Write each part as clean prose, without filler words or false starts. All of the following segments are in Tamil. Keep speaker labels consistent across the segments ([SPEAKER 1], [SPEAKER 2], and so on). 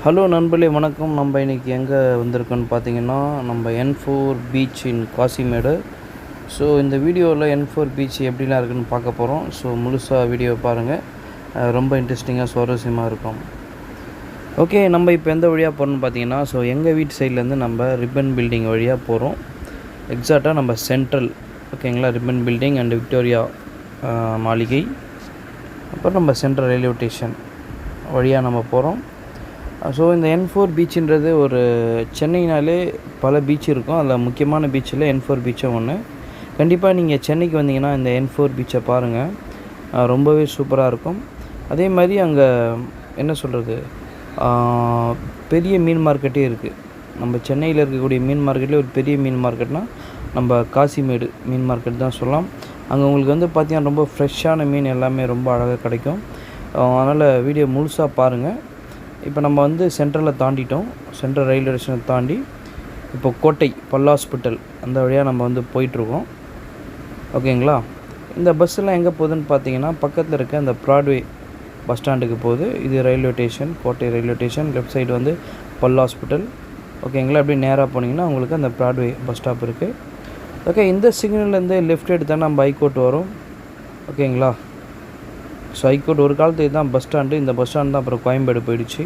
[SPEAKER 1] ஹலோ நண்பர்களே வணக்கம். நம்ம இன்றைக்கி எங்கே வந்திருக்கோன்னு பார்த்தீங்கன்னா, நம்ம N4 பீச் இன் காசிமேடு. ஸோ இந்த வீடியோவில் N4 பீச் எப்படிலாம் இருக்குதுன்னு பார்க்க போகிறோம். ஸோ முழுசாக வீடியோ பாருங்கள், ரொம்ப இன்ட்ரெஸ்டிங்காக சுவாரஸ்யமாக இருக்கும். ஓகே, நம்ம இப்போ எந்த வழியாக போகிறோம்னு பார்த்தீங்கன்னா, ஸோ எங்கள் வீட்டு சைட்லேருந்து நம்ம ரிப்பன் பில்டிங் வழியாக போகிறோம். எக்ஸாக்டாக நம்ம சென்ட்ரல், ஓகேங்களா, ரிப்பன் பில்டிங் அண்ட் விக்டோரியா மாளிகை, அப்புறம் நம்ம சென்ட்ரல் ரயில்வே ஸ்டேஷன் வழியாக நம்ம போகிறோம். ஸோ இந்த N4 பீச்சுன்றது ஒரு சென்னைனாலே பல பீச் இருக்கும். அதில் முக்கியமான பீச்சில் N4 பீச்சும் ஒன்று. கண்டிப்பாக நீங்கள் சென்னைக்கு வந்தீங்கன்னா இந்த N4 பீச்சை பாருங்கள், ரொம்பவே சூப்பராக இருக்கும். அதே மாதிரி அங்கே என்ன சொல்கிறது, பெரிய மீன் மார்க்கெட்டே இருக்குது. நம்ம சென்னையில் இருக்கக்கூடிய மீன் மார்க்கெட்லேயே ஒரு பெரிய மீன் மார்க்கெட்னால் நம்ம காசிமேடு மீன் மார்க்கெட் தான் சொல்லலாம். அங்கே உங்களுக்கு வந்து பார்த்திங்கன்னா ரொம்ப ஃப்ரெஷ்ஷான மீன் எல்லாமே ரொம்ப அழகாக கிடைக்கும். அதனால் வீடியோ முழுசாக பாருங்கள். இப்போ நம்ம வந்து சென்ட்ரலில் தாண்டிட்டோம். சென்ட்ரல் ரயில்வே ஸ்டேஷனை தாண்டி இப்போ கோட்டை பல் ஹாஸ்பிட்டல் அந்த வழியாக நம்ம வந்து போயிட்டுருக்கோம். ஓகேங்களா, இந்த பஸ்ஸெல்லாம் எங்கே போகுதுன்னு பார்த்தீங்கன்னா, பக்கத்தில் இருக்க அந்த ப்ராட்வே பஸ் ஸ்டாண்டுக்கு போகுது. இது ரயில்வே ஸ்டேஷன், கோட்டை ரயில்வே ஸ்டேஷன். லெஃப்ட் சைடு வந்து பல் ஹாஸ்பிட்டல். ஓகேங்களா, அப்படியே நேராக போனீங்கன்னா உங்களுக்கு அந்த ப்ராட்வே பஸ் ஸ்டாப் இருக்குது. ஓகே, இந்த சிக்னல்லேருந்து லெஃப்ட் எடுத்தால் நம்ம ஹைகோர்ட் வரும். ஓகேங்களா, ஸோ ஹைகோர்ட் ஒரு காலத்துக்கு இதுதான் பஸ் ஸ்டாண்டு. இந்த பஸ் ஸ்டாண்டு தான் அப்புறம் கோயம்பேடு போயிடுச்சு.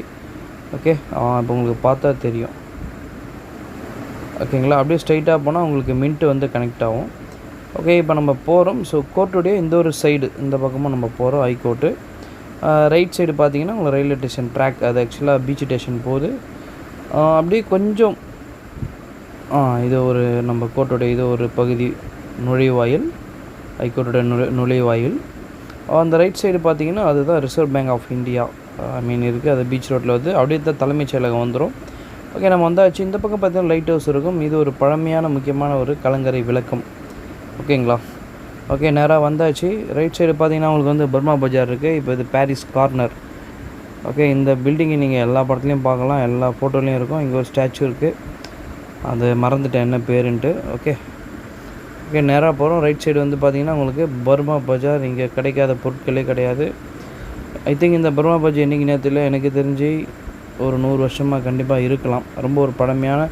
[SPEAKER 1] ஓகே, இப்போ உங்களுக்கு பார்த்தா தெரியும். ஓகேங்களா, அப்படியே ஸ்ட்ரைட்டாக போனால் உங்களுக்கு மின்ட்டு வந்து கனெக்ட் ஆகும். ஓகே, இப்போ நம்ம போகிறோம். ஸோ கோர்ட்டுடைய இந்த ஒரு சைடு, இந்த பக்கமும் நம்ம போகிறோம் ஹைகோர்ட்டு. ரைட் சைடு பார்த்தீங்கன்னா உங்களுக்கு ரயில்வே ஸ்டேஷன் ட்ராக், அது ஆக்சுவலாக பீச் ஸ்டேஷன் போகுது. அப்படியே கொஞ்சம் இது ஒரு நம்ம கோர்ட்டுடைய இது ஒரு பகுதி நுழைவாயில், ஹைகோர்ட்டுடைய நுழைவாயில். அந்த ரைட் சைடு பார்த்தீங்கன்னா அதுதான் ரிசர்வ் பேங்க் ஆஃப் இந்தியா இருக்குது. அது பீச் ரோட்டில் வந்து அப்படியே தான் தலைமைச் செயலகம் வந்துடும். ஓகே, நம்ம வந்தாச்சு. இந்த பக்கம் பார்த்தீங்கன்னா லைட் ஹவுஸ் இருக்கும். இது ஒரு பழமையான முக்கியமான ஒரு கலங்கரை விளக்கம். ஓகேங்களா, ஓகே, நேராக வந்தாச்சு. ரைட் சைடு பார்த்தீங்கன்னா உங்களுக்கு வந்து பர்மா பஜார் இருக்குது. இப்போ இது பாரிஸ் கார்னர். ஓகே, இந்த பில்டிங்கை நீங்கள் எல்லா படத்துலையும் பார்க்கலாம், எல்லா ஃபோட்டோலையும் இருக்கும். இங்கே ஒரு ஸ்டாச்சு இருக்குது, அது மறந்துட்டேன் என்ன பேருன்ட்டு. ஓகே, நேராக போகிறோம். ரைட் சைடு வந்து பார்த்திங்கன்னா உங்களுக்கு பர்மா பஜார். இங்கே கிடைக்காத பொருட்களே கிடையாது. ஐ திங்க் இந்த பர்மா பஜார் இன்றைக்கி நேரத்தில் எனக்கு தெரிஞ்சு ஒரு 100 வருஷமாக கண்டிப்பாக இருக்கலாம். ரொம்ப ஒரு பழமையான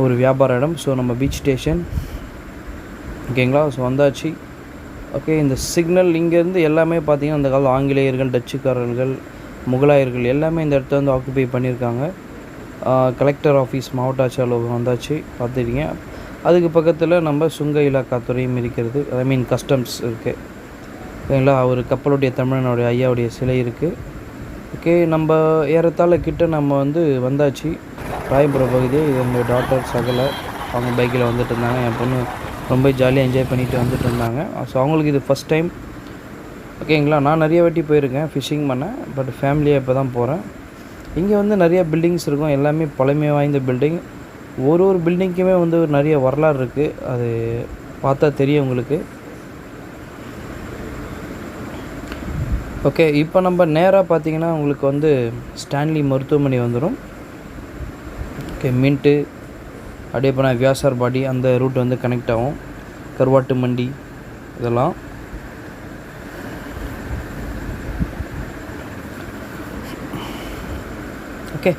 [SPEAKER 1] ஒரு வியாபார இடம். ஸோ நம்ம பீச் ஸ்டேஷன், ஓகேங்களா, ஸோ வந்தாச்சு. ஓகே, இந்த சிக்னல் இங்கேருந்து எல்லாமே பார்த்திங்கன்னா அந்த காலம் ஆங்கிலேயர்கள், டச்சுக்காரர்கள், முகலாயர்கள் எல்லாமே இந்த இடத்த வந்து ஆக்குபை பண்ணியிருக்காங்க. கலெக்டர் ஆஃபீஸ், மாவட்ட ஆட்சியர் அலுவலகம் வந்தாச்சு, பார்த்துட்டீங்க. அதுக்கு பக்கத்தில் நம்ம சுங்க இலாக்காத்துறையும் இருக்கிறது, ஐ மீன் கஸ்டம்ஸ் இருக்குது. ஓகேங்களா, ஒரு கப்பலுடைய தமிழனுடைய ஐயாவுடைய சிலை இருக்குது. ஓகே, நம்ம ஏறத்தாழ கிட்ட நம்ம வந்து வந்தாச்சு ராயபுரம் பகுதி. இது எங்கள் டாக்டர் சகலை, அவங்க பைக்கில் வந்துட்டு இருந்தாங்க. என் பொண்ணு ரொம்ப ஜாலியாக என்ஜாய் பண்ணிவிட்டு வந்துட்டு இருந்தாங்க. ஸோ அவங்களுக்கு இது ஃபஸ்ட் டைம். ஓகேங்களா, நான் நிறைய வாட்டி போயிருக்கேன் ஃபிஷ்ஷிங் பண்ண, பட் ஃபேமிலியாக இப்போ தான் போகிறேன். இங்கே வந்து நிறைய பில்டிங்ஸ் இருக்கும், எல்லாமே பழமை வாய்ந்த பில்டிங். ஒரு பில்டிங்க்குமே வந்து நிறைய வரலாறு இருக்குது, அது பார்த்தா தெரியும் உங்களுக்கு. ஓகே, இப்போ நம்ம நேராக பார்த்தீங்கன்னா உங்களுக்கு வந்து ஸ்டான்லி மருத்துவமனை வந்துடும். ஓகே, மின்ட்டு அப்படியே போனால் வியாசார் பாடி அந்த ரூட் வந்து கனெக்ட் ஆகும். கருவாட்டு மண்டி இதெல்லாம். ஓகே,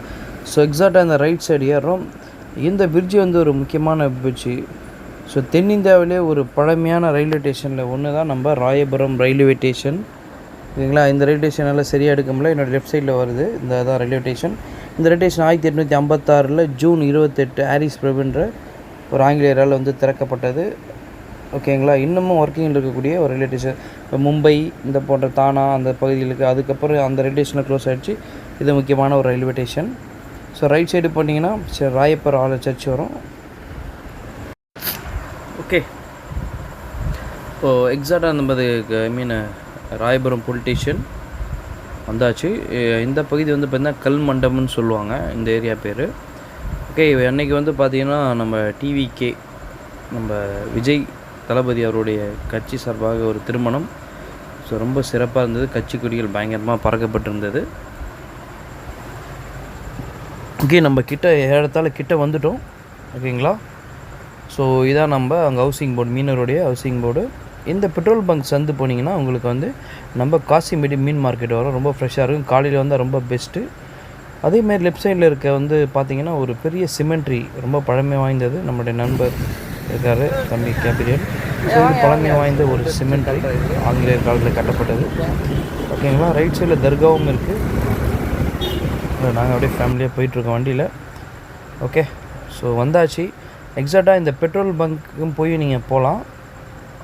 [SPEAKER 1] ஸோ எக்ஸாக்டாக இந்த ரைட் சைடு ஏறுறோம். இந்த பிரிட்ஜு வந்து ஒரு முக்கியமான பிரிட்ஜு. ஸோ தென்னிந்தியாவிலே ஒரு பழமையான ரயில்வே ஸ்டேஷனில் ஒன்று தான் நம்ம ராயபுரம் ரயில்வே ஸ்டேஷன். ஓகேங்களா, இந்த ரயில்வே ஸ்டேஷனால் சரியாக எடுக்க முடியல, என்னோடய லெஃப்ட் சைடில் வருது. இந்த தான் ரயில்வே ஸ்டேஷன். இந்த ரயில்வே ஸ்டேஷன் 1856 ஜூன் 28 ஹாரிஸ் பிரபுன்ற ஒரு ஆங்கிலேயரால் வந்து திறக்கப்பட்டது. ஓகேங்களா, இன்னமும் ஒர்க்கிங்கில் இருக்கக்கூடிய ஒரு ரயில்வே ஸ்டேஷன். இப்போ மும்பை இந்த போன்ற தானா அந்த பகுதிகளுக்கு அதுக்கப்புறம் அந்த ரயில்வே ஸ்டேஷனில் க்ளோஸ் ஆகிடுச்சு. இது முக்கியமான ஒரு railway station. So right side போட்டிங்கன்னா ராயப்பர் ஆலய சர்ச் வரும். ஓகே, இப்போது எக்ஸாக்டாக நம்மதுக்கு ஐ மீன் ராயபுரம் போலீஸ் ஸ்டேஷன் வந்தாச்சு. இந்த பகுதி வந்து பார்த்திங்கன்னா கல் மண்டபம்னு சொல்லுவாங்க இந்த ஏரியா பேர். ஓகே, அன்றைக்கி வந்து பார்த்திங்கன்னா நம்ம டிவிகே, நம்ம விஜய் தளபதி அவருடைய கட்சி சார்பாக ஒரு திருமணம். ஸோ ரொம்ப சிறப்பாக இருந்தது, கட்சி கொடிகள் பயங்கரமாக பறக்கப்பட்டிருந்தது. ஓகே, நம்ம ஏறத்தாழ கிட்ட வந்துட்டோம். ஓகேங்களா, ஸோ இதான் நம்ம அங்கே ஹவுசிங் போர்டு, மீனவருடைய ஹவுசிங் போர்டு. இந்த பெட்ரோல் பங்க் சந்து போனீங்கன்னா உங்களுக்கு வந்து நம்ம காசிமேடு மீன் மார்க்கெட் வரும். ரொம்ப ஃப்ரெஷ்ஷாக இருக்கும். காலையில் வந்தால் ரொம்ப பெஸ்ட்டு. அதேமாரி லெஃப்ட் சைடில் இருக்க வந்து பார்த்திங்கன்னா ஒரு பெரிய சிமெண்ட்ரி, ரொம்ப பழமை வாய்ந்தது. நம்மளுடைய நண்பர் இருக்கார் தம்பி கேபிரியல். ஸோ இது பழமை வாய்ந்த ஒரு சிமெண்ட்ரி, ஆங்கிலேயர் காலத்தில் கட்டப்பட்டது. ஓகேங்களா. ரைட் சைடில் தர்காவும் இருக்குது. நாங்கள் அப்படியே ஃபேமிலியாக போயிட்டுருக்கோம் வண்டியில். ஓகே, ஸோ வந்தாச்சு. எக்ஸாக்டாக இந்த பெட்ரோல் பங்க்கும் போய் நீங்கள் போகலாம்.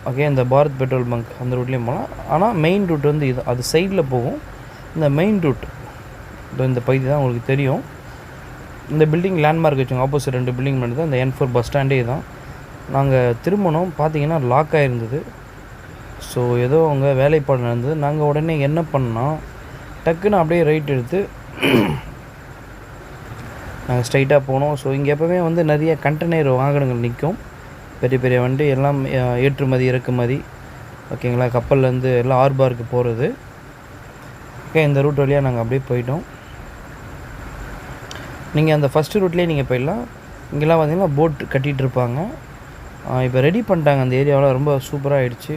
[SPEAKER 1] ஓகே, இந்த பாரத் பெட்ரோல் பங்க் அந்த ரூட்லேயும் போகலாம். ஆனால் மெயின் ரூட் வந்து இது, அது சைடில் போகும். இந்த மெயின் ரூட் இந்த பகுதி தான் உங்களுக்கு தெரியும். இந்த பில்டிங் லேண்ட்மார்க் வச்சுங்க, ஆப்போசிட் 2 பில்டிங் மட்டும் தான். இந்த N4 பஸ் ஸ்டாண்டே தான். நாங்கள் திரும்பணும், பார்த்தீங்கன்னா லாக் ஆகிருந்தது. ஸோ ஏதோ அவங்க வேலைப்பாடு நடந்தது. நாங்கள் உடனே என்ன பண்ணோம், டக்குன்னு அப்படியே ரைட் எடுத்து நாங்கள் ஸ்ட்ரைட்டாக போனோம். ஸோ இங்கே எப்போவுமே வந்து நிறைய கண்டெய்னர் வாகனங்கள் நிற்கும். பெரிய பெரிய வண்டி எல்லாம் ஏற்றுமதி இறக்குமதி, ஓகேங்களா, கப்பல்லேருந்து எல்லாம் ஆர்பாருக்கு போகிறது. ஓகே, இந்த ரூட் வழியாக நாங்கள் அப்படியே போயிட்டோம். நீங்கள் அந்த ஃபஸ்ட்டு ரூட்லேயே நீங்கள் போயிடலாம். இங்கெல்லாம் பார்த்திங்கன்னா போட் கட்டிகிட்டு இருப்பாங்க. இப்போ ரெடி பண்ணிட்டாங்க அந்த ஏரியாவில், ரொம்ப சூப்பராக ஆகிடுச்சு.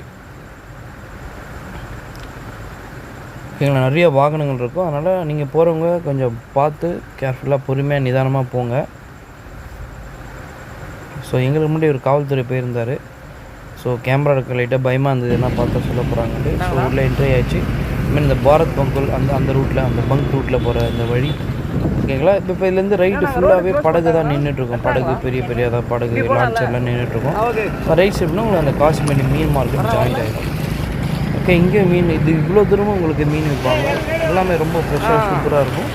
[SPEAKER 1] ஓகேங்களா, நிறைய வாகனங்கள் இருக்கும். அதனால் நீங்கள் போகிறவங்க கொஞ்சம் பார்த்து கேர்ஃபுல்லாக பொறுமையாக நிதானமாக போங்க. ஸோ எங்களுக்கு முன்னாடி ஒரு காவல்துறை போயிருந்தார். ஸோ கேமரா இருக்க லைட்டாக பயமாக இருந்தது, என்ன பார்த்தா சொல்ல போகிறாங்கன்ட்டு. ஸோ உள்ளே என்ட்ரி ஆகிடுச்சு. மீன் இந்த பாரத் பங்குல் அந்த ரூட்டில், அந்த பங்க் ரூட்டில் போகிற இந்த வழி, ஓகேங்களா. இப்போ இதுலேருந்து ரைட்டு ஃபுல்லாகவே படகு தான் நின்றுட்டுருக்கோம். படகு பெரிய பெரிய அதாவது படகு லான்ச்சர்லாம் நின்றுட்டுருக்கோம். ரைட் சைட்னா உங்களுக்கு அந்த காசிமேடி மீன் மார்க்கெட் ஜாயிண்ட் ஆகிடும். ஓகே, இங்கே மீன் இது இவ்வளோ தூரமும் உங்களுக்கு மீன் விற்பாங்க. எல்லாமே ரொம்ப ஃப்ரெஷ்ஷாக சூப்பராக இருக்கும்.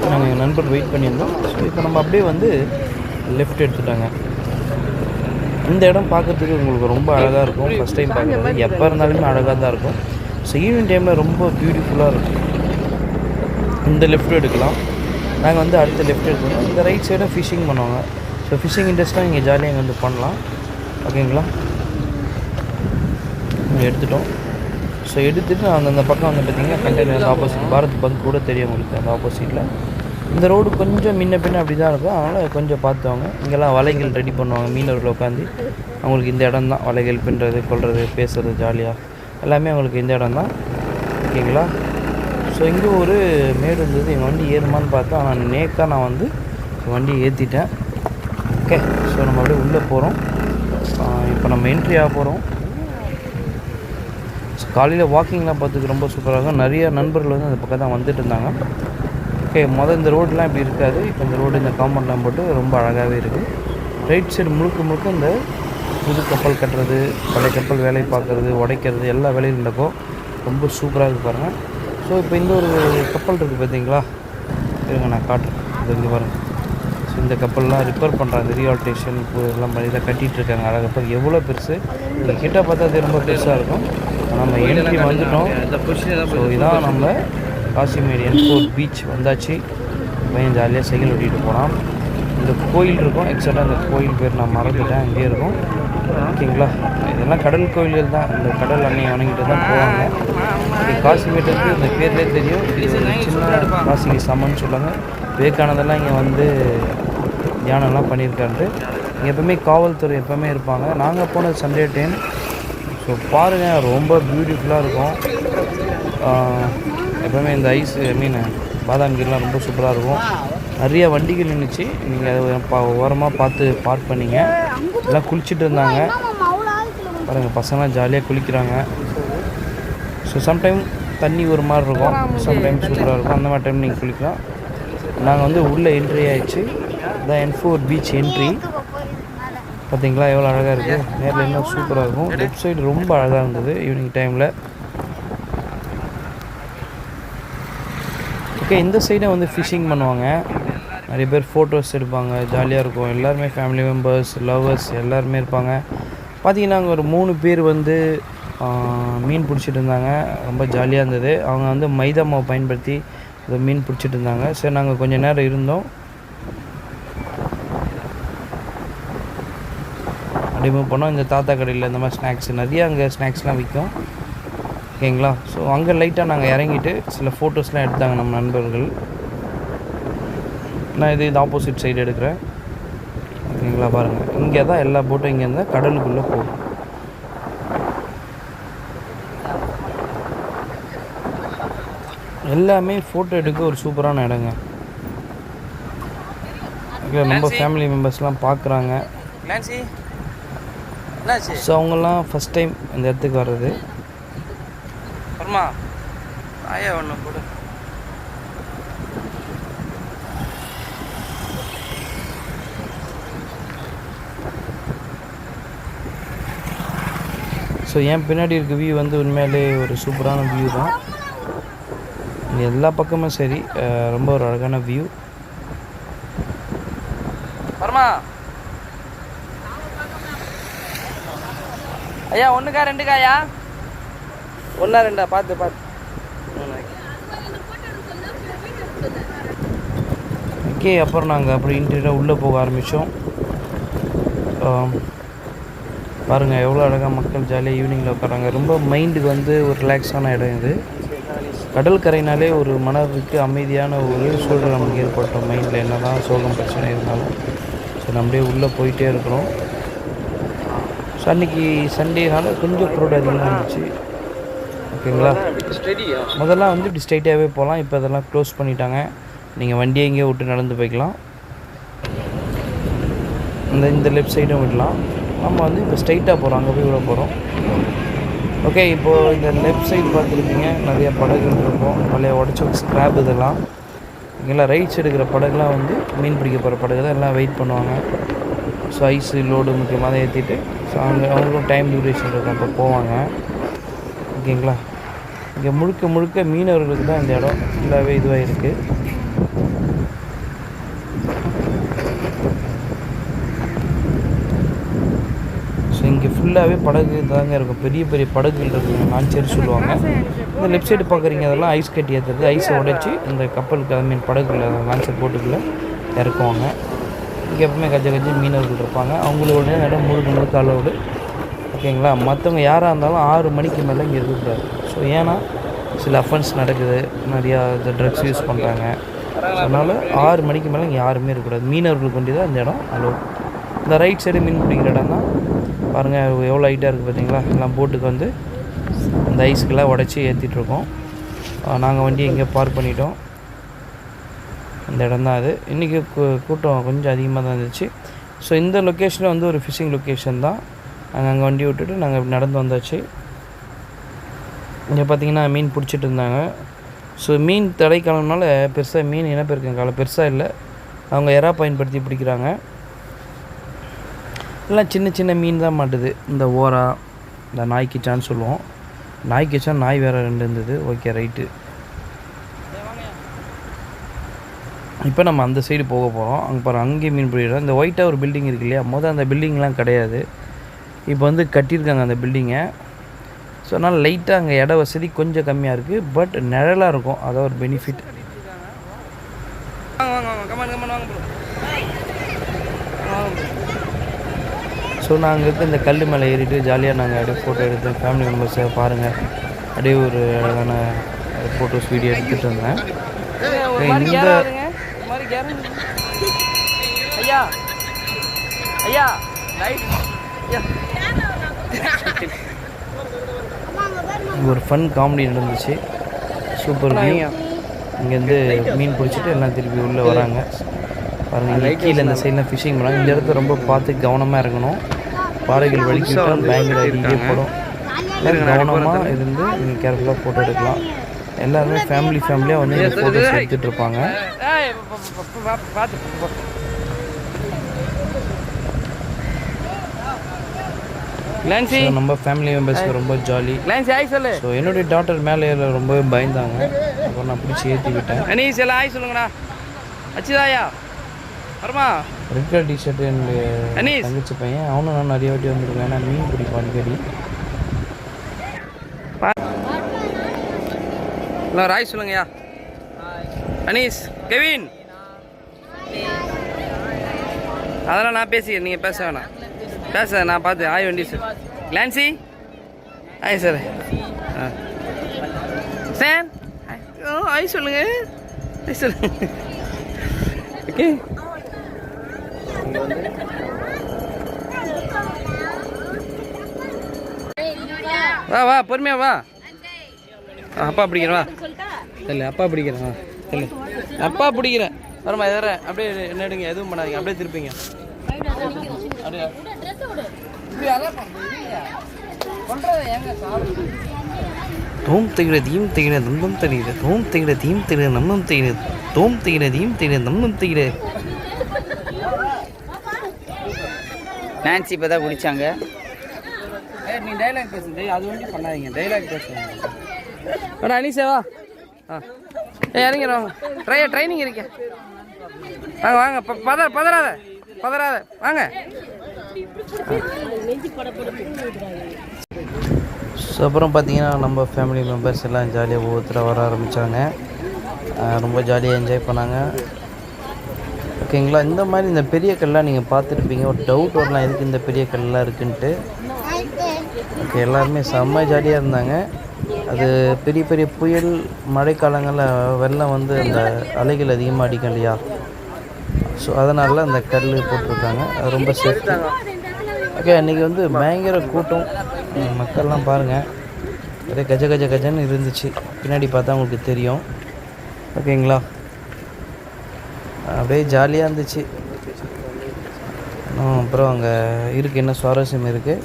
[SPEAKER 1] நாங்கள் எங்கள் நண்பர் வெயிட் பண்ணியிருந்தோம். ஸோ இப்போ நம்ம அப்படியே வந்து லெஃப்ட் எடுத்துட்டாங்க. இந்த இடம் பார்க்குறதுக்கு உங்களுக்கு ரொம்ப அழகாக இருக்கும். ஃபஸ்ட் டைம் பார்க்குறது எப்போ இருந்தாலுமே அழகாக தான் இருக்கும். ஸோ ஈவினிங் டைமில் ரொம்ப பியூட்டிஃபுல்லாக இருக்கும். இந்த லெஃப்ட் எடுக்கலாம். நாங்கள் வந்து அடுத்த லெஃப்ட் எடுத்துக்கணும். இந்த ரைட் சைடாக ஃபிஷ்ஷிங் பண்ணுவாங்க. ஸோ ஃபிஷ்ஷிங் இன்ட்ரெஸ்ட்டாக இங்கே ஜாலியாக இங்கே வந்து பண்ணலாம். ஓகேங்களா, எடுத்துட்டோம். ஸோ எடுத்துகிட்டு அந்த பக்கம் வந்து பார்த்திங்கன்னா கண்டெய்னர் ஆப்போசிட் பாரத் பங்க் கூட தெரியும் உங்களுக்கு. அந்த ஆப்போசிட்டில் இந்த ரோடு கொஞ்சம் முன்ன பின்ன அப்படி தான் இருக்கும். அதனால் கொஞ்சம் பார்த்துவாங்க. இங்கெல்லாம் வலைகள் ரெடி பண்ணுவாங்க. மீனவர்கள் உட்காந்து அவங்களுக்கு இந்த இடம் தான் வலைகள் பின்னுறது, கொள்வது, பேசுகிறது, ஜாலியாக எல்லாமே அவங்களுக்கு இந்த இடம் தான். ஓகேங்களா. ஸோ இங்கே ஒரு மேடு இருந்தது. எங்கள் வண்டி ஏறுமான்னு பார்த்தா நான் நேக்காக நான் வந்து வண்டியை ஏற்றிட்டேன். ஓகே, ஸோ நம்ம அப்படியே உள்ளே போகிறோம். இப்போ நம்ம என்ட்ரி ஆக போகிறோம். ஸோ காலையில் வாக்கிங்லாம் பார்த்துக்கு ரொம்ப சூப்பராக இருக்கும். நிறைய நண்பர்கள் வந்து அந்த பக்கம் தான் வந்துட்டு இருந்தாங்க. ஓகே, இந்த ரோடெலாம் இப்படி இருக்காது. இப்போ இந்த ரோடு இந்த காம்பவுண்ட்லாம் போட்டு ரொம்ப அழகாகவே இருக்குது. ரைட் சைடு முழுக்க இந்த புது கப்பல் கட்டுறது, பழைய கப்பல் வேலை பார்க்குறது, உடைக்கிறது, எல்லா வேலையும் நடக்கும். ரொம்ப சூப்பராக இருக்குது பாருங்கள். ஸோ இப்போ இந்த ஒரு கப்பல் இருக்குது பார்த்தீங்களா, இருங்க நான் காட்டுறேன். இது இங்கே பாருங்கள். ஸோ இந்த கப்பல்லாம் ரிப்பேர் பண்ணுறாங்க, ரீஆல்ட்ரேஷன் எல்லாம் பண்ணி இதை கட்டிகிட்டு இருக்காங்க. அழகாக கப்பல் எவ்வளோ பெருசு, இங்கே கிட்ட பார்த்தா அது ரொம்ப பெருசாக இருக்கும். நம்ம என்ட்ரி வந்துட்டோம். ஸோ இதான் நம்ம காசிமேடு N4 பீச் வந்தாச்சு. பையன் ஜாலியாக சைக்கிள் ஓட்டிகிட்டு போகிறான். இந்த கோயில் இருக்கும். எக்ஸாக்டாக அந்த கோயில் பேர் நான் மறந்துட்டேன், அங்கேயே இருக்கும். ஓகேங்களா, இதெல்லாம் கடல் கோயில்கள் தான். இந்த கடல் அன்னை வணங்கிட்டு தான் போவாங்க. காசிமேட்டுக்கு இந்த பேர்லேயே தெரியும். இது சின்ன காசி சமன்னு சொல்லுவாங்க. விவேகானந்தெல்லாம் இங்கே வந்து தியானம்லாம் பண்ணியிருக்காரு. இங்கே எப்போவுமே காவல்துறை எப்போவுமே இருப்பாங்க. நாங்கள் போனது சண்டே டைம். ஸோ பாருங்கள், ரொம்ப பியூட்டிஃபுல்லாக இருக்கும். எப்போவுமே இந்த பாதாம் கீரெலாம் ரொம்ப சூப்பராக இருக்கும். நிறைய வண்டிகள் நின்றுச்சு. நீங்கள் அதை ஓரமாக பார்த்து பார்க் பண்ணிங்க. எல்லாம் குளிச்சுட்டு இருந்தாங்க பாருங்கள். பசங்களாம் ஜாலியாக குளிக்கிறாங்க. ஸோ சம்டைம் தண்ணி ஒரு மாதிரி இருக்கும், சம்டைம் சூப்பராக இருக்கும். அந்த மாதிரி டைம் நீங்கள் குளிக்கலாம். நாங்கள் வந்து உள்ளே என்ட்ரி ஆகிடுச்சு. இதான் N4 பீச் என்ட்ரி. பார்த்தீங்களா எவ்வளோ அழகாக இருக்குது. நேரில் இன்னும் சூப்பராக இருக்கும். லெஃப்ட் சைடு ரொம்ப அழகாக இருந்தது ஈவினிங் டைமில். ஓகே, இந்த சைடை வந்து ஃபிஷ்ஷிங் பண்ணுவாங்க. நிறைய பேர் ஃபோட்டோஸ் எடுப்பாங்க, ஜாலியாக இருக்கும். எல்லாருமே ஃபேமிலி மெம்பர்ஸ், லவ்வர்ஸ் எல்லாருமே இருப்பாங்க. பார்த்திங்கன்னா அங்கே ஒரு 3 பேர் வந்து மீன் பிடிச்சிட்டு இருந்தாங்க. ரொம்ப ஜாலியாக இருந்தது. அவங்க வந்து மைதா மாவு பயன்படுத்தி அதை மீன் பிடிச்சிட்டு இருந்தாங்க. சரி, நாங்கள் கொஞ்சம் நேரம் இருந்தோம். மூவ் பண்ணோம். இந்த தாத்தா கடையில் இந்த மாதிரி ஸ்நாக்ஸ் நிறையா அங்கே ஸ்நாக்ஸ்லாம் விற்கும். ஓகேங்களா. ஸோ அங்கே லைட்டாக நாங்கள் இறங்கிட்டு சில ஃபோட்டோஸ்லாம் எடுத்தாங்க நம்ம நண்பர்கள். நான் இது ஆப்போசிட் சைடு எடுக்கிறேன். ஓகேங்களா, பாருங்கள். இங்கே தான் எல்லா போட்டும் இங்கே இருந்தால் கடலுக்குள்ளே போகும். எல்லாமே ஃபோட்டோ எடுக்க ஒரு சூப்பரான இடங்க. ஓகே, நம்ம ஃபேமிலி மெம்பர்ஸ்லாம் பார்க்குறாங்க. ஸோ அவங்கெல்லாம் ஃபஸ்ட் டைம் இந்த இடத்துக்கு வர்றது. ஆயா ஒன்று போடு. ஸோ என் பின்னாடி இருக்க வியூ வந்து உண்மையிலே ஒரு சூப்பரான வியூ தான். எல்லா பக்கமும் சரி, ரொம்ப ஒரு அழகான வியூ. ஐயா ஒன்றுக்கா ரெண்டுக்காயா? ஒன்றா ரெண்டா? பார்த்து. ஓகே, அப்புறம் நாங்கள் அப்படி இன்டீரியராக உள்ளே போக ஆரம்பித்தோம். பாருங்கள் எவ்வளோ அழகாக மக்கள் ஜாலியாக ஈவினிங்கில் உட்காராங்க. ரொம்ப மைண்டுக்கு வந்து ஒரு ரிலாக்ஸான இடம் இது. கடல் கரைனாலே ஒரு மனதுக்கு அமைதியான ஒரு சூழல் நமக்கு ஏற்பட்டோம். மைண்டில் என்ன தான் சோகம் பிரச்சனை இருந்தாலும் ஸோ நம்மளே உள்ளே போயிட்டே இருக்கிறோம். ஸோ அன்றைக்கி சண்டேனால கொஞ்சம் க்ரௌட் அதிகமாக இருந்துச்சு. ஓகேங்களா, முதல்ல வந்து இப்படி ஸ்ட்ரைட்டாகவே போகலாம். இப்போ அதெல்லாம் க்ளோஸ் பண்ணிட்டாங்க. நீங்கள் வண்டியை எங்கேயோ விட்டு நடந்து போய்க்கலாம். இந்த லெஃப்ட் சைடும் விடலாம். நம்ம வந்து இப்போ ஸ்ட்ரைட்டாக போகிறோம், அங்கே போய் விட போகிறோம். ஓகே, இப்போது இந்த லெஃப்ட் சைடு பார்த்துருப்பீங்க, நிறைய படகுகள் இருக்கும். பழைய உடச்ச ஸ்க்ராப் இதெல்லாம். இங்கெல்லாம் ரைட் சைடு இருக்கிற படகுலாம் வந்து மீன் பிடிக்க போகிற படகு தான். எல்லாம் வெயிட் பண்ணுவாங்க. ஸோ ஐஸு லோடு முக்கியமாக ஏற்றிட்டு ஸோ அவங்களுக்கும் டைம் டியூரேஷன் இருக்கும், அப்போ போவாங்க. ஓகேங்களா, இங்கே முழுக்க மீனவர்களுக்கு தான் இந்த இடம் ஃபுல்லாகவே இதுவாக இருக்குது. ஸோ இங்கே ஃபுல்லாகவே படகு தாங்க இருக்கும். பெரிய படகுகள் இருக்குங்க, லான்ச்சர் சொல்லுவாங்க. இந்த லெஃப்ட் சைடு பார்க்குறீங்க, அதெல்லாம் ஐஸ் கட்டி ஏற்றுறது. ஐஸை உடைச்சி இந்த கப்பலுக்கு ஐ மீன் படகுல லான்ச்சர் போட்டுக்குள்ளே இறக்குவாங்க. இங்கே எப்பவுமே கஜ மீனவர்கள் இருப்பாங்க. அவங்களோட இடம் முழுக்க அளவுடு. ஓகேங்களா, மற்றவங்க யாராக இருந்தாலும் 6 மணிக்கு மேலே இங்கே இருக்கக்கூடாது. ஸோ ஏன்னா சில அஃபென்ஸ் நடக்குது, நிறையா இந்த ட்ரக்ஸ் யூஸ் பண்ணுறாங்க. அதனால் 6 மணிக்கு மேலே இங்கே யாருமே இருக்கக்கூடாது. மீனவர்களுக்கு வேண்டி தான் இந்த இடம் அளவு. இந்த ரைட் சைடு மீன் பிடிக்கிற இடம் தான். பாருங்கள் எவ்வளோ ஹைட்டாக இருக்குது பார்த்தீங்களா. எல்லாம் போட்டுக்கு வந்து இந்த ஐஸ்க்கெல்லாம் உடச்சி ஏற்றிட்டுருக்கோம். நாங்கள் வண்டியை இங்கே பார்க் பண்ணிட்டோம். இந்த இடம் தான் அது. இன்றைக்கி கூட்டம் கொஞ்சம் அதிகமாக தான் இருந்துச்சு. ஸோ இந்த லொக்கேஷனில் வந்து ஒரு ஃபிஷிங் லொக்கேஷன் தான். நாங்கள் அங்கே வண்டி விட்டுட்டு நாங்கள் நடந்து வந்தாச்சு. இங்கே பார்த்திங்கன்னா மீன் பிடிச்சிட்டு இருந்தாங்க. ஸோ மீன் தடைக்காலம்னால பெருசாக மீன் இனப்பெருக்கம் காலம் பெருசாக இல்லை. அவங்க எறா பயன்படுத்தி பிடிக்கிறாங்க. எல்லாம் சின்ன மீன் தான் மாட்டுது. இந்த ஓரா, இந்த நாய்க்கிச்சான்னு சொல்லுவோம். நாய்க்கிச்சான், நாய் வேறு 2 இருந்தது. Okay right. இப்போ நம்ம அந்த சைடு போக போகிறோம். அங்கே பாருங்கள், அங்கேயும் மீன் பிடிக்கிறோம். இந்த ஒயிட்டாக ஒரு பில்டிங் இருக்குது இல்லையா, அந்த பில்டிங்லாம் கிடையாது. இப்போ வந்து கட்டியிருக்காங்க அந்த பில்டிங்கை. ஸோ அதனால் லைட்டாக அங்கே இட வசதி கொஞ்சம் கம்மியாக இருக்குது. பட் நிழலாக இருக்கும், அதான் ஒரு பெனிஃபிட். ஸோ நாங்கள் இருக்க இந்த கல் மேலே ஏறிட்டு ஜாலியாக நாங்கள் அப்படியே ஃபோட்டோ எடுத்து ஃபேமிலி மெம்பர்ஸை பாருங்கள் அப்படியே ஒரு அழகான ஃபோட்டோஸ் வீடியோ எடுத்துகிட்டு இருந்தேன். இந்த ஒரு ஃபன் காமெடி நடந்துச்சு. Super view. இங்கேருந்து மீன் பிடிச்சிட்டு எல்லாம் திருப்பி உள்ளே வராங்க. பாருங்கள், கீழே இந்த சைட்லாம் ஃபிஷிங் பண்ணுறாங்க. இந்த இடத்த ரொம்ப பார்த்து கவனமாக இருக்கணும். பாறைகள் வலிக்கிட்டால் பயங்கர அடிக்கே போடும். கவனமாக இருந்து நீங்கள் கேர்ஃபுல்லாக ஃபோட்டோ எடுக்கலாம். எல்லாருமே ஃபேமிலியாக வந்து இந்த ஃபோட்டோஸ் எடுத்துகிட்டு இருப்பாங்க. நம்ம ஃபேமிலி மெம்பர்ஸ்க்கு ரொம்ப ஜாலி. ஸோ என்னுடைய டாட்டர் மேலே ரொம்பவே பயந்தாங்க. அப்புறம் நான் பிடிச்சி ஏற்றி விட்டேன். ஆய் சொல்லுங்கண்ணா. அச்சுதாயா வருமா? ரெட் கலர் டிஷர்ட் என்னுடைய தங்கச்சி பையன். அவனும் நான் நிறைய வாட்டி வந்துருக்கேன். ஏன்னா மீன் பிடிப்போம் அடிக்கடி. ஹலோ ராய் சொல்லுங்கய்யா. அனீஸ், கெவின், அதெல்லாம் நான் பேசிக்கிறேன், நீங்கள் பேச வேணாம். நான் பார்த்து ஆய் வண்டி சார். கிளான்சி ஆய் சார். சார் ஆய் சொல்லுங்க. ஆய் சொல்லுங்க. ஓகே, வா பொறுமையா வா. அப்பா பிடிக்கிறேன் வா. இல்லை அப்பா பிடிக்கிறேன் இல்லை அப்பா பிடிக்கிறேன் வரமா வேற அப்படியே என்னடுங்க எதுவும் பண்ணாதீங்க அப்படியே திருப்பிங்க அப்படியே தோம் திகிற தீம் திகிற நம்பம் திகிற தோம் திகிற தீம் திகிற நம்பம் திகிற தோம் திகிற தீம் திகிற நம்பம் திகிற.
[SPEAKER 2] நான்சி இப்போ தான் குடித்தாங்க.
[SPEAKER 1] நீ டைலாக் பேசுங்க அது ஒன்றும் பண்ணாதீங்க டைலாக் பேசுங்க. அண்ணா அனிசேவா இறங்கிறோம் ட்ரைனிங் இருக்கேன் வாங்க வாங்க பதறாத வாங்க. ஸோ அப்புறம் பார்த்தீங்கன்னா நம்ம ஃபேமிலி மெம்பர்ஸ் எல்லாம் ஜாலியாக ஒவ்வொருத்தராக வர ஆரம்பித்தாங்க. ரொம்ப ஜாலியாக என்ஜாய் பண்ணாங்க. ஓகேங்களா, இந்த மாதிரி இந்த பெரிய கல்லாம் நீங்கள் பார்த்துருப்பீங்க. ஒரு டவுட் வரலாம் எதுக்கு இந்த பெரிய கல்லாம் இருக்குன்ட்டு. ஓகே, எல்லாருமே செம்ம ஜாலியாக இருந்தாங்க. அது பெரிய பெரிய புயல் மழைக்காலங்களில் வெள்ளம் வந்து அந்த அலைகள் அதிகமாக அடிக்கும் இல்லையா, ஸோ அதனால் அந்த கல் போட்டிருக்காங்க. அது ரொம்ப சேஃப்டி. ஓகே, அன்றைக்கி வந்து பயங்கர கூட்டம், மக்கள்லாம் பாருங்கள் ஒரே கஜன்னு இருந்துச்சு. பின்னாடி பார்த்தா உங்களுக்கு தெரியும். ஓகேங்களா, அப்படியே ஜாலியாக இருந்துச்சு. அப்புறம் அங்கே இருக்குது என்ன சுவாரஸ்யம் இருக்குது.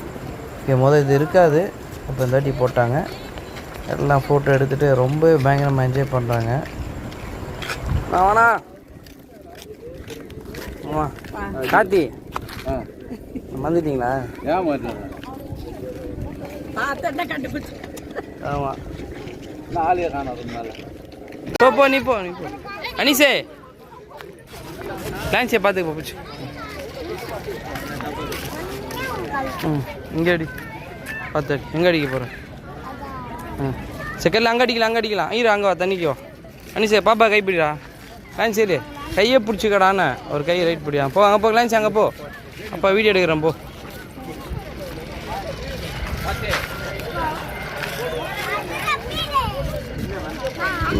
[SPEAKER 1] ஓகே, இது இருக்காது, அப்போ இந்த வாட்டி போட்டாங்க. எல்லாம் ஃபோட்டோ எடுத்துகிட்டு ரொம்ப பயங்கரமாக என்ஜாய் பண்ணுறாங்க. ஆமாண்ணா ஆமாம் கார்த்தி வந்துட்டீங்களா? ஆமாம் போ நீ போ அனிசே டான்ஸே பார்த்துக்க போச்சு. இங்கே அடி பார்த்து எங்கே அடிக்க போகிறேன்? செகண்டில் அங்கே அடிக்கலாம் ஐயோ அங்கே வா தண்ணிக்கு வா. அனிசே பாப்பா கைப்பிடிடா. டான்ஸ் சரி கையை பிடிச்சிக்கடான்னு ஒரு கை ரைட் பிடியா. போ அங்கே போ லான்ஸ் அங்கே போ. அப்பா வீடியோ எடுக்கிறேன் போ.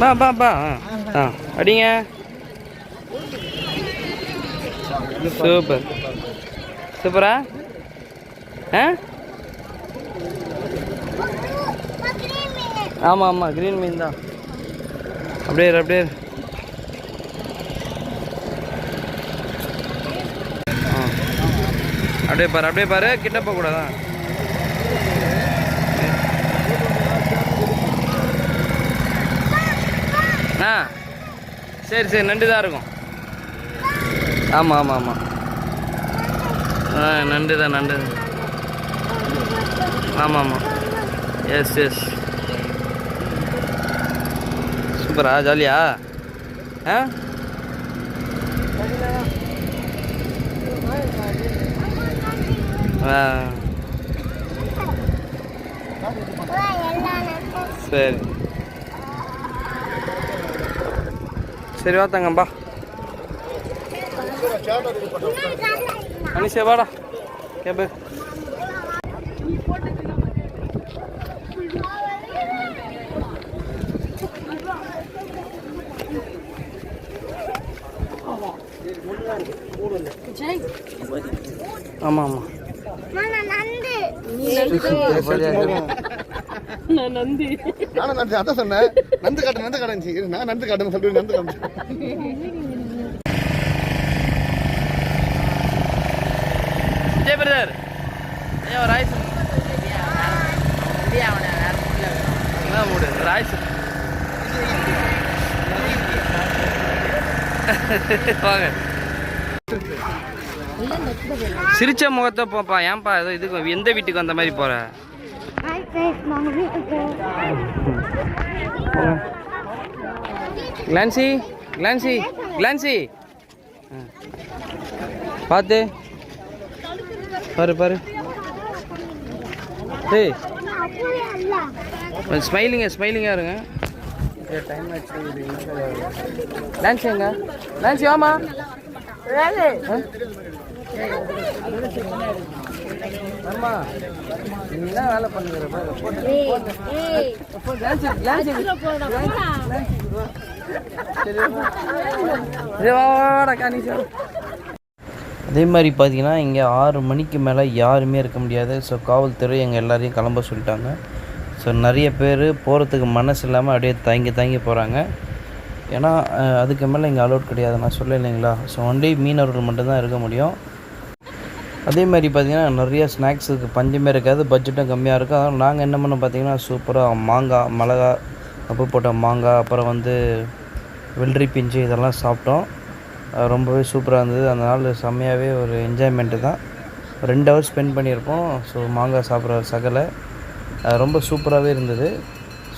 [SPEAKER 1] பா அடிங்க. சூப்பரா ஆமாம் க்ரீன் மீன் தான். அப்படியே அப்படியே பாரு கிட்ட போகக்கூடாதான். சரி நண்டு தான் இருக்கும். ஆமாம் நண்டு தான் ஆமாம் எஸ் சூப்பரா ஜாலியா சரி வாத்தாங்கப்பா. அனிஷே வாடா கேபு. ஆமாம்
[SPEAKER 3] அதான் சொன்னேன் நந்து காட்டுச்சு. நான் நந்து காட்டுன்னு சொல்றேன். நந்து காட்டு
[SPEAKER 1] விஜய் பிரதர் ராய்ஸ் ராய்ஸ் வாங்க. சிரிச்ச முகத்தை போப்பா. ஏன்பா ஏதோ இதுக்கு எந்த வீட்டுக்கு வந்த மாதிரி போற? கிளான்சி பார்த்து பாரு ஏய் ஸ்மைலிங்காக இருங்க. டைம் ஆச்சு. லான்சி எங்க? லான்சி ஆமா அம்மா நீ என்ன வேலை பண்ணுகிற? அதே மாதிரி பார்த்தீங்கன்னா இங்கே 6 மணிக்கு மேலே யாருமே இருக்க முடியாது. ஸோ காவல்துறை எங்கள் எல்லாரையும் கிளம்ப சொல்லிட்டாங்க. ஸோ நிறைய பேர் போகிறதுக்கு மனசு இல்லாமல் அப்படியே தயங்கி போகிறாங்க. ஏன்னா அதுக்கு மேலே இங்கே அலோட் கிடையாது, நான் சொல்ல இல்லைங்களா. ஸோ ஒன்லி மீனவர்கள் மட்டும்தான் இருக்க முடியும். அதே மாதிரி பார்த்திங்கன்னா நிறையா ஸ்நாக்ஸுக்கு பஞ்சமே இருக்காது, பட்ஜெட்டும் கம்மியாக இருக்கும். அதனால் நாங்கள் என்ன பண்ணோம் பார்த்திங்கன்னா, சூப்பராக மாங்காய், மிளகா, கப்பு போட்ட மாங்காய், அப்புறம் வந்து வெள்ளரி பிஞ்சு இதெல்லாம் சாப்பிட்டோம். ரொம்பவே சூப்பராக இருந்தது. அந்த நாள் செம்மையாகவே ஒரு என்ஜாய்மெண்ட்டு தான். 2 ஹவர்ஸ் ஸ்பெண்ட் பண்ணியிருப்போம். ஸோ மாங்காய் சாப்பிட்ற சகலை ரொம்ப சூப்பராகவே இருந்தது.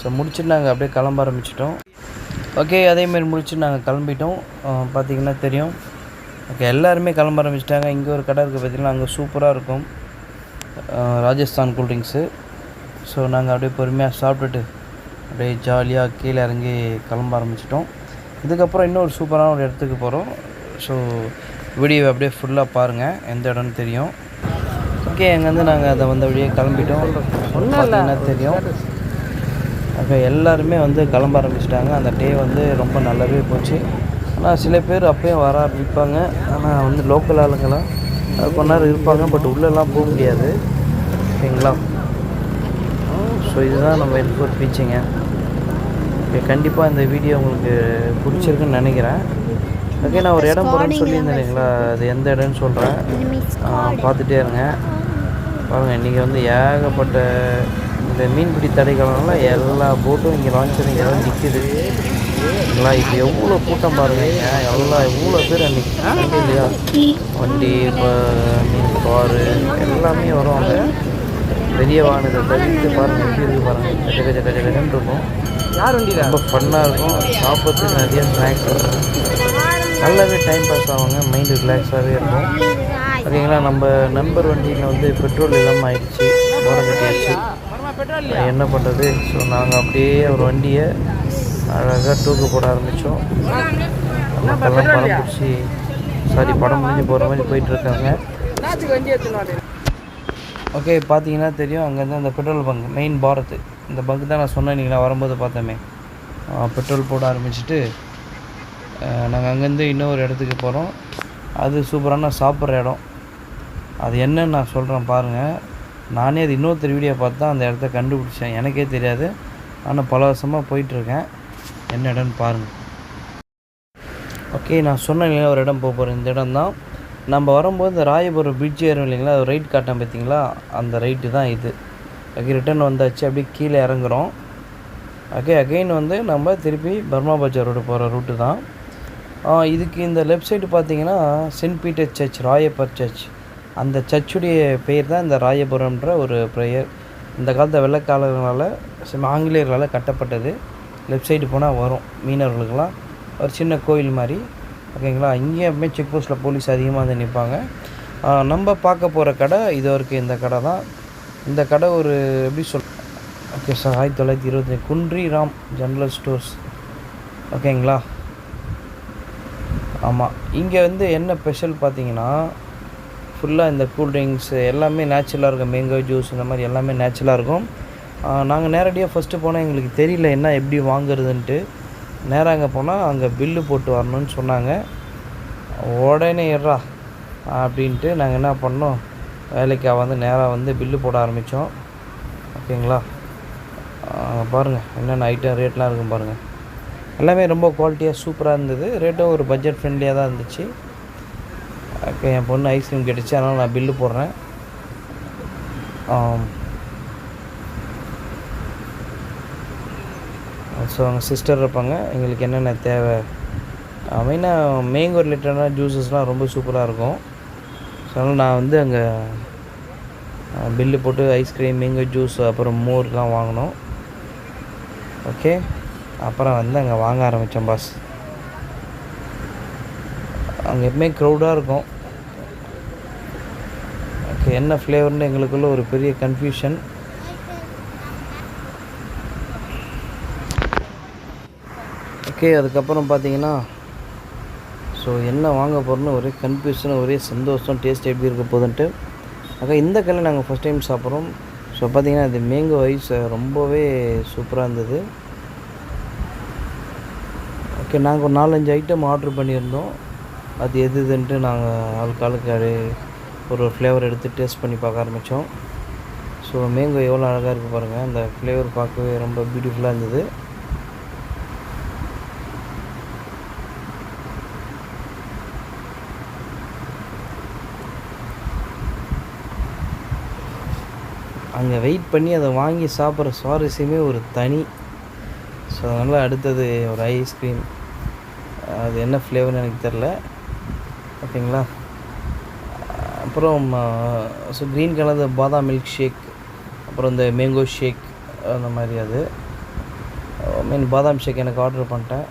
[SPEAKER 1] ஸோ முடிச்சுட்டு நாங்கள் அப்படியே கிளம்ப ஆரம்பிச்சிட்டோம். ஓகே, அதேமாரி முடிச்சுட்டு நாங்கள் கிளம்பிட்டோம். பார்த்திங்கன்னா தெரியும். ஓகே, எல்லாருமே கிளம்ப ஆரம்பிச்சிட்டாங்க. இங்கே ஒரு கடை இருக்குது பார்த்திங்கன்னா, அங்கே சூப்பராக இருக்கும் ராஜஸ்தான் கூல்ட்ரிங்க்ஸு. ஸோ நாங்கள் அப்படியே பொறுமையாக சாப்பிட்டுட்டு அப்படியே ஜாலியாக கீழே இறங்கி கிளம்ப ஆரம்பிச்சிட்டோம். இதுக்கப்புறம் இன்னொரு சூப்பரான ஒரு இடத்துக்கு போகிறோம். ஸோ வீடியோவை அப்படியே ஃபுல்லாக பாருங்கள், எந்த இடம்னு தெரியும். ஓகே, அங்கேருந்து நாங்கள் அதை வந்து அப்படியே கிளம்பிட்டோம். பார்த்தீங்கன்னா தெரியும். ஓகே, எல்லாருமே வந்து கிளம்ப ஆரம்பிச்சிட்டாங்க. அந்த டே வந்து ரொம்ப நல்லாவே போச்சு. ஆனால் சில பேர் அப்போயும் வர ஆரம்பிப்பாங்க. ஆனால் வந்து லோக்கல் ஆளுங்களாம் கொஞ்ச நேரம் இருப்பாங்க, பட் உள்ளெல்லாம் போக முடியாது. ஓகேங்களா. ஸோ இதுதான் நம்ம எல்ஃபோர்ட் பீச்சுங்க. ஓகே, கண்டிப்பாக இந்த வீடியோ உங்களுக்கு பிடிச்சிருக்குன்னு நினைக்கிறேன். ஓகே, நான் ஒரு இடம் போகிறேன்னு சொல்லியிருந்தேன் இல்லைங்களா, அது எந்த இடம்னு சொல்கிறேன், பார்த்துட்டே இருங்க. பாருங்கள், இன்றைக்கி வந்து ஏகப்பட்ட இந்த மீன்பிடி தடைகளனால எல்லா போட்டும் இங்கே லான்ச்சர் இங்கே எல்லாம் நிற்கிது இல்லைங்களா. இப்போ எவ்வளோ கூட்டம் பாருங்கள், எவ்வளோ பேர் அன்றைக்கி இல்லையா. வண்டி, இப்போ மீன் காரு எல்லாமே வருவாங்க. பெரிய வாகனத்தை தவிர்த்து பாருங்கள், எப்படி இருக்குது பாருங்கள், கஜகன்னு இருக்கும். ரொம்ப ஃபன்னாக இருக்கும். சாப்பிட்றதுக்கு நிறைய ஸ்நாக்ஸ் இருக்கும். நல்லாவே டைம் பாஸ் ஆகுங்க, மைண்டு ரிலாக்ஸாகவே இருக்கும். ஓகேங்களா. நம்ம நண்பர் வண்டியில் வந்து பெட்ரோல் இல்லாமல் ஆயிடுச்சு, ஓரம் கட்டியாச்சு. என்ன பண்ணுறது. ஸோ நாங்கள் அப்படியே ஒரு வண்டியை அழகாக தூக்கு போட ஆரம்பித்தோம். மக்கள்லாம் படம் பிடிச்சி படம் முடிஞ்சு போகிற மாதிரி போயிட்டுருக்காங்க. ஓகே, பார்த்தீங்கன்னா தெரியும், அங்கேருந்து அந்த பெட்ரோல் பங்க், மெயின் பாரத், இந்த பங்க் தான் நான் சொன்னேன் நீங்கள் வரும்போது பார்த்தோமே. பெட்ரோல் போட ஆரம்பிச்சுட்டு நாங்கள் அங்கேருந்து இன்னொரு இடத்துக்கு போகிறோம். அது சூப்பரான சாப்பிட்ற இடம். அது என்னன்னு நான் சொல்கிறேன் பாருங்கள். நானே அது இன்னொருத்தர் வீடியோ பார்த்து தான் அந்த இடத்த கண்டுபிடிச்சேன், எனக்கே தெரியாது. ஆனால் பல வருஷமாக போயிட்டுருக்கேன். என்ன இடம்னு பாருங்கள். ஓகே, நான் சொன்னேன் ஒரு இடம் போக போகிறேன். இந்த இடம் தான். நம்ம வரும்போது இந்த ராயபுரம் பிரிட்ஜ் ஏறும் இல்லைங்களா, அது ரைட் காட்டேன் பார்த்தீங்களா, அந்த ரைட்டு தான் இது. ஓகே, ரிட்டன் வந்தாச்சு, அப்படியே கீழே இறங்குறோம். ஓகே, அகெயின் வந்து நம்ம திருப்பி பர்மா பஜார் ரோடு போகிற ரூட்டு தான். இதுக்கு இந்த லெஃப்ட் சைடு பார்த்தீங்கன்னா saint Peter church, Rayappar church, அந்த சர்ச்சுடைய பெயர் தான் இந்த ராயபுரம்ன்ற ஒரு ப்ரேயர். இந்த காலத்து வெள்ளைக்காரர்களால் ஆங்கிலேயர்களால் கட்டப்பட்டது. லெஃப்ட் சைடு போனால் வரும், மீனவர்களுக்கெல்லாம் ஒரு சின்ன கோயில் மாதிரி. ஓகேங்களா. இங்கே எப்பவுமே செக் போஸ்ட்டில் போலீஸ் அதிகமாக வந்து நிற்பாங்க. நம்ம பார்க்க போகிற கடை இது வரைக்கும் இந்த கடை தான். இந்த கடை ஒரு எப்படி ஓகே சார், 1920 குன்றி ராம் ஜென்ரல் ஸ்டோர்ஸ். ஓகேங்களா. ஆமாம், இங்கே வந்து என்ன ஸ்பெஷல் பார்த்தீங்கன்னா, ஃபுல்லாக இந்த கூல்ட்ரிங்க்ஸ் எல்லாமே நேச்சுரலாக இருக்கும். மேங்கோ ஜூஸ் இந்த மாதிரி எல்லாமே நேச்சுரலாக இருக்கும். நாங்கள் நேரடியாக ஃபஸ்ட்டு போனால் எங்களுக்கு தெரியல என்ன எப்படி வாங்குறதுன்ட்டு. நேராக அங்கே போனால் அங்கே பில்லு போட்டு வரணும்னு சொன்னாங்க. உடனே ஏறா அப்படின்ட்டு நாங்கள் என்ன பண்ணோம், வேலைக்காக வந்து நேராக வந்து பில்லு போட ஆரம்பித்தோம். ஓகேங்களா. பாருங்கள் என்னென்ன ஐட்டம் ரேட்லாம் இருக்கும் பாருங்கள். எல்லாமே ரொம்ப குவாலிட்டியாக சூப்பராக இருந்தது. ரேட்டும் ஒரு பட்ஜெட் ஃப்ரெண்ட்லியாக தான் இருந்துச்சு. ஓகே, என் பொண்ணு ஐஸ்கிரீம் கேட்டுச்சு, அதனால் நான் பில்லு போடுறேன். ஸோ அவங்க சிஸ்டர் இருப்பாங்க, எங்களுக்கு என்னென்ன தேவை மெயினாக மேங்கோ ரிலேட்டடான ஜூஸஸ்லாம் ரொம்ப சூப்பராக இருக்கும். ஸோ அதனால் நான் வந்து அங்கே பில்லு போட்டு ஐஸ்கிரீம், மேங்கோ ஜூஸ், அப்புறம் மோர்லாம் வாங்கினோம். ஓகே, அப்புறம் வந்து அங்கே வாங்க ஆரம்பித்தோம் பாஸ். அங்கே எப்பவுமே க்ரௌடாக இருக்கும். ஓகே, என்ன ஃப்ளேவர்னு எங்களுக்குள்ள ஒரு பெரிய கன்ஃபியூஷன். ஓகே, அதுக்கப்புறம் பார்த்தீங்கன்னா ஸோ என்ன வாங்க போகிறோன்னு ஒரே கன்ஃபியூஷன், ஒரே சந்தோஷம், டேஸ்ட் எப்படி இருக்க போகுதுன்ட்டு. அக்கா இந்த கல்லை நாங்கள் ஃபஸ்ட் டைம் சாப்பிட்றோம். ஸோ பார்த்தீங்கன்னா இது மேங்கோ ஐஸ் ரொம்பவே சூப்பராக இருந்தது. ஓகே, நாங்கள் ஒரு 4-5 ஐட்டம் ஆர்டர் பண்ணியிருந்தோம். அது எதுன்ட்டு நாங்கள் ஆளுக்கு ஒரு ஃப்ளேவர் எடுத்து டேஸ்ட் பண்ணி பார்க்க ஆரம்பித்தோம். ஸோ ஸோ மேங்கோ எவ்வளோ அழகாக இருக்குது பாருங்கள். அந்த ஃப்ளேவர் பார்க்கவே ரொம்ப பியூட்டிஃபுல்லாக இருந்தது. அங்கே வெயிட் பண்ணி அதை வாங்கி சாப்பிட்ற சுவாரஸ்யமே ஒரு தனி. ஸோ அதனால் அடுத்தது ஒரு ஐஸ்கிரீம், அது என்ன ஃப்ளேவர்னு எனக்கு தெரில. ஓகேங்களா. அப்புறம் ஸோ க்ரீன் கலர் பாதாம் மில்க் ஷேக், அப்புறம் இந்த மேங்கோ ஷேக் அந்த மாதிரி. அது மீன் பாதாம் ஷேக் எனக்கு ஆர்டர் பண்ணிட்டேன்.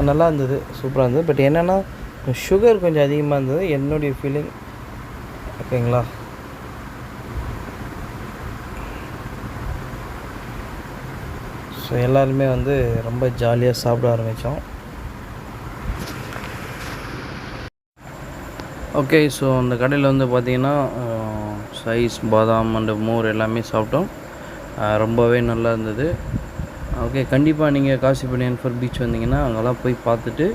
[SPEAKER 1] நல்லா இருந்தது, சூப்பராக இருந்தது. பட் என்னென்னா சுகர் கொஞ்சம் அதிகமாக இருந்தது என்னுடைய ஃபீலிங். ஓகேங்களா. ஸோ எல்லாருமே வந்து ரொம்ப ஜாலியாக சாப்பிட ஆரம்பித்தோம். ஓகே. ஸோ அந்த கடையில் வந்து பார்த்திங்கன்னா ஐஸ், பாதாம் அண்டு மோர் எல்லாமே சாப்பிட்டோம். ரொம்பவே நல்லா இருந்தது. ஓகே. கண்டிப்பாக நீங்கள் காசிபாடியன் பீச் வந்தீங்கன்னா அங்கெல்லாம் போய் பார்த்துட்டு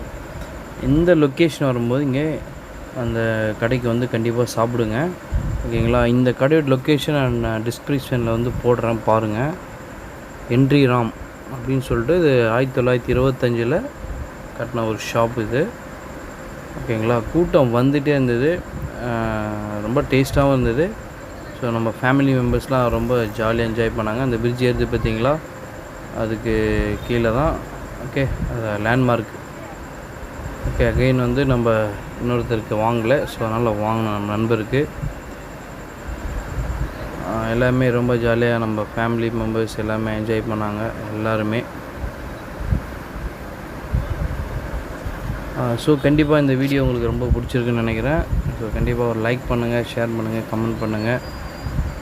[SPEAKER 1] இந்த லொக்கேஷன் வரும்போது இங்கே அந்த கடைக்கு வந்து கண்டிப்பாக சாப்பிடுங்க. ஓகேங்களா. இந்த கடையோட லொக்கேஷன் நான் டிஸ்கிரிப்ஷனில் வந்து போடுறேன் பாருங்கள். என்ட்ரி ராம் அப்படின்னு சொல்லிட்டு இது 1925 கட்டின ஒரு ஷாப் இது. ஓகேங்களா. கூட்டம் வந்துகிட்டே இருந்தது, ரொம்ப டேஸ்ட்டாகவும் இருந்தது. ஸோ நம்ம ஃபேமிலி மெம்பர்ஸ்லாம் ரொம்ப ஜாலியாக என்ஜாய் பண்ணாங்க. அந்த பிரிட்ஜ் ஏறுது பார்த்திங்களா, அதுக்கு கீழே தான். ஓகே. அது லேண்ட்மார்க். ஓகே. அகைன் வந்து நம்ம இன்னொருத்தருக்கு வாங்கலை, ஸோ அதனால் வாங்கினோம் நம்ம நண்பருக்கு. எல்லாமே ரொம்ப ஜாலியாக நம்ம ஃபேமிலி மெம்பர்ஸ் எல்லாமே என்ஜாய் பண்ணாங்க எல்லாருமே. ஸோ கண்டிப்பாக இந்த வீடியோ உங்களுக்கு ரொம்ப பிடிச்சிருக்குன்னு நினைக்கிறேன். ஸோ கண்டிப்பாக ஒரு லைக் பண்ணுங்கள், ஷேர் பண்ணுங்கள், கமெண்ட் பண்ணுங்கள்.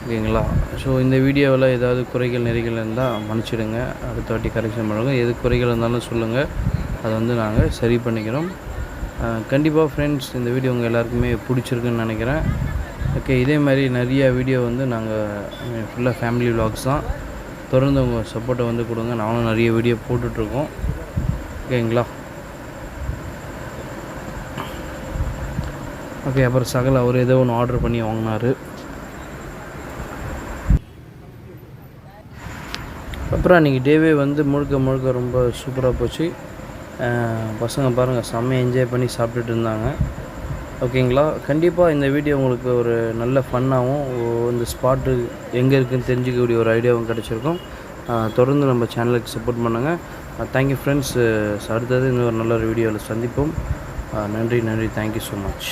[SPEAKER 1] ஓகேங்களா. ஸோ இந்த வீடியோவில் ஏதாவது குறைகள் நெறிகள் இருந்தால் மன்னிச்சிடுங்க, அடுத்த வாட்டி கரெக்ஷன் பண்ணுங்கள். எது குறைகள் இருந்தாலும் சொல்லுங்கள், அதை வந்து நாங்கள் சரி பண்ணிக்கிறோம். கண்டிப்பாக ஃப்ரெண்ட்ஸ் இந்த வீடியோ உங்கள் எல்லாருக்குமே பிடிச்சிருக்குன்னு நினைக்கிறேன். ஓகே. இதே மாதிரி நிறைய வீடியோ வந்து நாங்கள் ஃபுல்லாக ஃபேமிலி விலாக்ஸ் தான். தொடர்ந்து உங்கள் சப்போர்ட்டை வந்து கொடுங்க. நானும் நிறைய வீடியோ போட்டுட்ருக்கோம். ஓகேங்களா. ஓகே. அப்புறம் சகல் அவர் ஏதோ ஒன்று ஆர்டர் பண்ணி வாங்கினார். அப்புறம் அன்றைக்கி டேவே வந்து முழுக்க ரொம்ப சூப்பராக போச்சு. பசங்க பாருங்கள் செம்மையாக என்ஜாய் பண்ணி சாப்பிட்டுட்டு இருந்தாங்க. ஓகேங்களா. கண்டிப்பாக இந்த வீடியோ உங்களுக்கு ஒரு நல்ல ஃபன்னாகவும் இந்த ஸ்பாட்டு எங்கே இருக்குதுன்னு தெரிஞ்சிக்கக்கூடிய ஒரு ஐடியாவும் கிடச்சிருக்கும். தொடர்ந்து நம்ம சேனலுக்கு சப்போர்ட் பண்ணுங்கள். Thank you friends. அடுத்தது இன்னொரு நல்ல ஒரு வீடியோவில் சந்திப்போம். நன்றி. Thank you so much.